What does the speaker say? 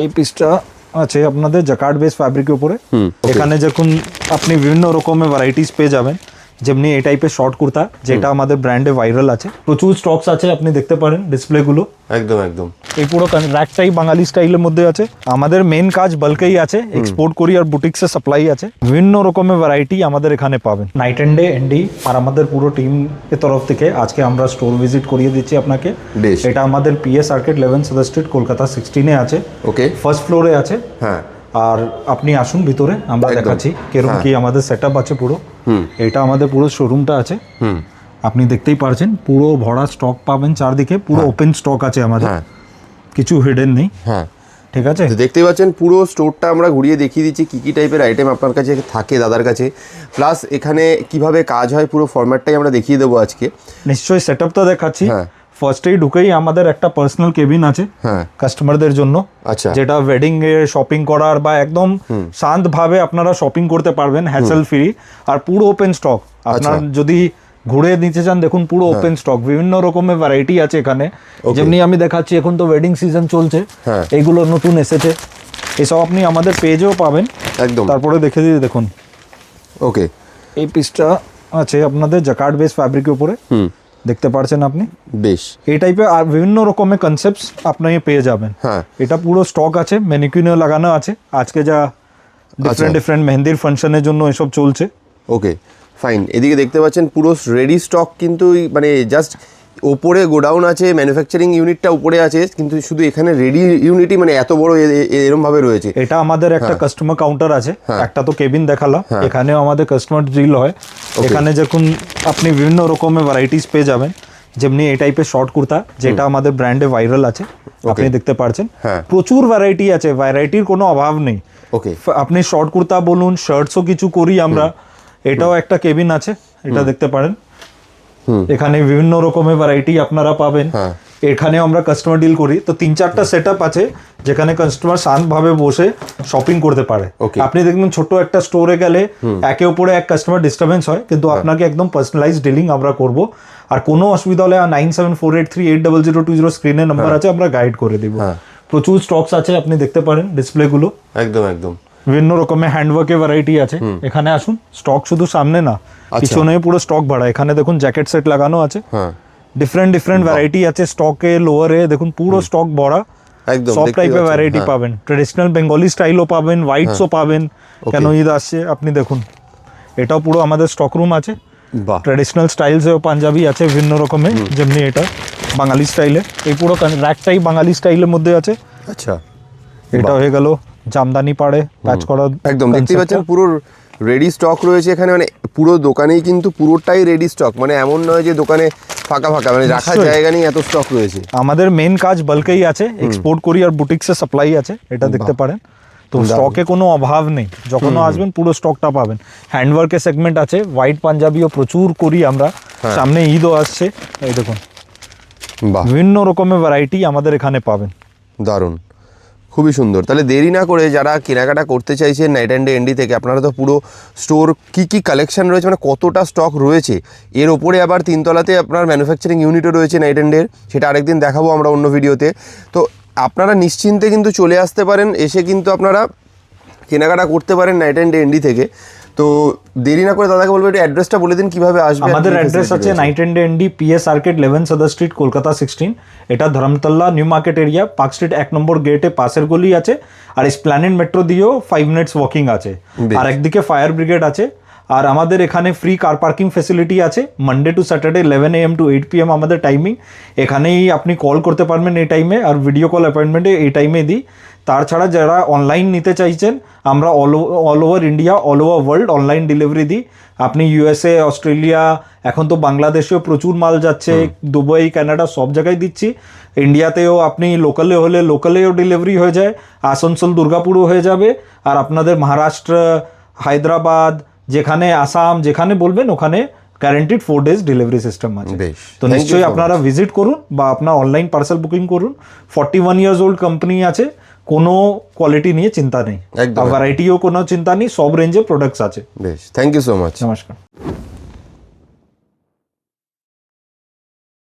এই পিসটা আছে আপনাদের জ্যাকার্ড বেস ফ্যাব্রিকের উপরে। এখানে যখন আপনি বিভিন্ন রকমের ভ্যারাইটিস পেয়ে যাবেন, যেমনি এই টাইপের শর্ট কুর্তা যেটা আমাদের ব্র্যান্ডে ভাইরাল আছে, প্রচুর স্টকস আছে, আপনি দেখতে পারেন ডিসপ্লেগুলো। একদম একদম এই পুরো র্যাকটাই বাঙালি স্টাইলের মধ্যে আছে। আমাদের মেন কাজ বাল্কেই আছে, এক্সপোর্ট করি আর বুটিক্সে সাপ্লাই আছে। বিভিন্ন রকমের ভ্যারাইটি আমাদের এখানে পাবেন। নাইট অ্যান্ড ডে এনডি আর আমাদের পুরো টিম এর তরফ থেকে আজকে আমরা স্টোর ভিজিট করিয়ে দিচ্ছি আপনাকে। এটা আমাদের PS arcade 11 Sudder street Kolkata 16-এ আছে। ওকে, ফার্স্ট ফ্লোরে আছে। হ্যাঁ, আর আপনি আসুন ভিতরে, আমরা দেখাচ্ছি কিরকম কি আমাদের সেটআপ আছে পুরো। এটা আমাদের পুরো শোরুমটা আছে, আপনি দেখতেই পারছেন পুরো ভরা স্টক পাবেন চারদিকে, পুরো ওপেন স্টক আছে আমাদের, কিছু হিডেন নেই। হ্যাঁ, ঠিক আছে, দেখতেই পাচ্ছেন পুরো স্টোরটা আমরা ঘুরিয়ে দেখিয়ে দিচ্ছি কি কি টাইপের আইটেম আপনার কাছে থাকে দাদার কাছে, প্লাস এখানে কিভাবে কাজ হয় পুরো ফরম্যাটটাই আমরা দেখিয়ে দেবো আজকে। নিশ্চয়ই সেটআপটা দেখাচ্ছি। ফার্স্টেই ঢুকেই আমাদের একটা পার্সোনাল কেবিন আছে কাস্টমারদের জন্য, আচ্ছা, যেটা ওয়েডিং এ শপিং করার বা একদম শান্ত ভাবে আপনারা শপিং করতে পারবেন, হ্যাসেল ফ্রি। আর পুরো ওপেন স্টক, আপনার যদি ঘুরে নিতে চান দেখুন পুরো ওপেন স্টক, বিভিন্ন রকমের ভ্যারাইটি আছে এখানে। যেমনি আমি দেখাচ্ছি, এখন তো ওয়েডিং সিজন চলছে, এইগুলো নতুন এসেছে, এসব আপনি আমাদের পেজেও পাবেন একদম। তারপরে দেখে দিয়ে দেখুন, ওকে, এই পিসটা আছে আপনাদের জ্যাকার্ড বেস ফ্যাব্রিকের উপরে, দেখতে পারছেন আপনি। বেশ, এই টাইপের আর বিভিন্ন রকমের কনসেপ্টস আপনি পেয়ে যাবেন। এটা পুরো স্টক আছে, ম্যানিকুইনও লাগানো আছে, আজকে যা ডিফারেন্ট মেহেন্দির ফাংশনের জন্য এসব চলছে। ওকে, ফাইন। এদিকে দেখতে পাচ্ছেন পুরো রেডি স্টক, কিন্তু মানে জাস্ট ওপরে গোডাউন আছে, ম্যানুফ্যাকচারিং ইউনিটটা উপরে আছে, কিন্তু শুধু এখানে রেডি ইউনিটই মানে এত বড় এরকম ভাবে রয়েছে। এটা আমাদের একটা কাস্টমার কাউন্টার আছে, একটা তো কেবিন দেখালাম, এখানেও আমাদের কাস্টমার ডিল হয়। এখানে যখন আপনি বিভিন্ন রকমের ভ্যারাইটিস পেয়ে যাবেন, যেমনি এই টাইপের শর্ট কুর্তা যেটা আমাদের ব্র্যান্ডে ভাইরাল আছে, আপনি দেখতে পারছেন প্রচুর ভ্যারাইটি আছে, ভ্যারাইটির কোনো অভাব নেই। ওকে, আপনি শর্ট কুর্তা বলুন, শার্টসও কিছু করি আমরা, এটাও একটা কেবিন আছে, এটা দেখতে পারেন। এখানে বিভিন্ন রকমের ভ্যারাইটি আপনারা পাবেন। এখানেও আমরা কাস্টমার ডিল করি, তো 3-4টা সেটআপ আছে যেখানে কাস্টমার শান্তভাবে বসে শপিং করতে পারে। আপনি দেখবেন ছোট একটা স্টোরে গেলে একে উপরে এক কাস্টমার ডিস্টারবেন্স হয়, কিন্তু আপনাকে একদম পার্সোনালাইজ ডিলিং আমরা করব। আর কোনো অসুবিধা হলে 9748380020 স্ক্রিনে নাম্বার আছে, আমরা গাইড করে দিব। প্রচুর স্টকস আছে, আপনি দেখতে পারেন ডিসপ্লেগুলো। একদম একদম, বিভিন্ন রকমের হ্যান্ডওয়ার্কের ভ্যারাইটি আছে। এখানে আসুন, স্টক শুধু সামনে না, পিছনে পুরো স্টক ভরা। এখানে দেখুন জ্যাকেট সেট লাগানো আছে, ডিফারেন্ট ভ্যারাইটি আছে স্টকে, লোয়ারে দেখুন পুরো স্টক ভরা, সব টাইপের ভ্যারাইটি পাবেন। ট্রেডিশনাল বেঙ্গলি স্টাইলও পাবেন, হোয়াইটসও পাবেন, কেন ঈদ আসছে। আপনি দেখুন, এটাও পুরো আমাদের স্টক রুম আছে। ট্রেডিশনাল স্টাইলসেও পাঞ্জাবি আছে বিভিন্ন রকমের, যেমনি এটা বাঙালি স্টাইলে। এই পুরো র্যাকটাই বাঙালি স্টাইলের মধ্যে আছে। আচ্ছা, এটা হয়ে গেল জামদানি পাড়ে কাজ করা। একদম দেখতে পাচ্ছেন পুরো রেডি স্টক রয়েছে এখানে, মানে পুরো দোকানেই কিন্তু পুরোটাই রেডি স্টক, মানে এমন নয় যে দোকানে ফাঁকা ফাঁকা, মানে রাখার জায়গা নেই, এত স্টক রয়েছে। আমাদের মেন কাজ বাল্কেই আছে, এক্সপোর্ট করি আর বুটিক্সে সাপ্লাই আছে, এটা দেখতে পারেন। তো স্টকে কোনো অভাব নেই, যখন আসবেন পুরো স্টকটা পাবেন। হ্যান্ডওয়ার্কের সেগমেন্ট আছে, হোয়াইট পাঞ্জাবিও প্রচুর করি আমরা, সামনে ঈদও আসছে, এই দেখুন বিভিন্ন রকমের ভ্যারাইটি আমাদের এখানে পাবেন। দারুণ, খুবই সুন্দর। তাহলে দেরি না করে যারা কেনাকাটা করতে চাইছেন নাইট অ্যান্ড ডে এনডি থেকে, আপনারা তো পুরো স্টোর কি কি কালেকশন রয়েছে, মানে কতটা স্টক রয়েছে, এর ওপরে আবার 3তলাতে আপনার ম্যানুফ্যাকচারিং ইউনিটও রয়েছে নাইট অ্যান্ড ডের, সেটা আরেকদিন দেখাবো আমরা অন্য ভিডিওতে। তো আপনারা নিশ্চিন্তে কিন্তু চলে আসতে পারেন, এসে কিন্তু আপনারা কেনাকাটা করতে পারেন নাইট অ্যান্ড ডে এনডি থেকে। তো দেরি না করে দাদাকে বলবো একটু অ্যাড্রেসটা বলে দিন, কিভাবে আসবে। আমাদের অ্যাড্রেস আছে night and day ND, PS arcade 11 Sudder street Kolkata 16। এটা Dharmatala new market area, park street 1 number গেটে পাশের গলি আছে। আর এসপ্ল্যানেড মেট্রো দিয়েও 5 মিনিটস ওয়াকিং আছে। আর একদিকে ফায়ার ব্রিগেড আছে। আর আমাদের এখানে ফ্রি কার পার্কিং ফেসিলিটি আছে, Monday to Saturday 11 AM to 8 PM আমাদের টাইমিং। এখানেই আপনি কল করতে পারবেন এই টাইমে, আর ভিডিও কল অ্যাপয়েন্টমেন্টে এই টাইমে দিই। তাছাড়া যারা অনলাইন নিতে চাইছেন, আমরা all over India, all over world online delivery দিই। আপনি USA, অস্ট্রেলিয়া, এখন তো বাংলাদেশেও প্রচুর মাল যাচ্ছে, দুবাই, কানাডা সব জায়গায় দিচ্ছি। ইন্ডিয়াতেও আপনি লোকালে হলে লোকালেও ডেলিভারি হয়ে যায়, আসানসোল, দুর্গাপুরও হয়ে যাবে। আর আপনাদের মহারাষ্ট্র, হায়দ্রাবাদ, যেখানে আসাম, যেখানে বলবেন ওখানে গ্যারান্টিড 4 days ডেলিভারি সিস্টেম আছে। তো নিশ্চয়ই আপনারা ভিজিট করুন বা আপনার অনলাইন পার্সেল বুকিং করুন। 41 years old কোম্পানি আছে, কোনো কোয়ালিটি নিয়ে চিন্তা নেই, ভ্যারাইটিও কোনো চিন্তা নেই, সব রেঞ্জে প্রোডাক্টস আছে। বেশ, থ্যাংক ইউ সো মাচ। নমস্কার।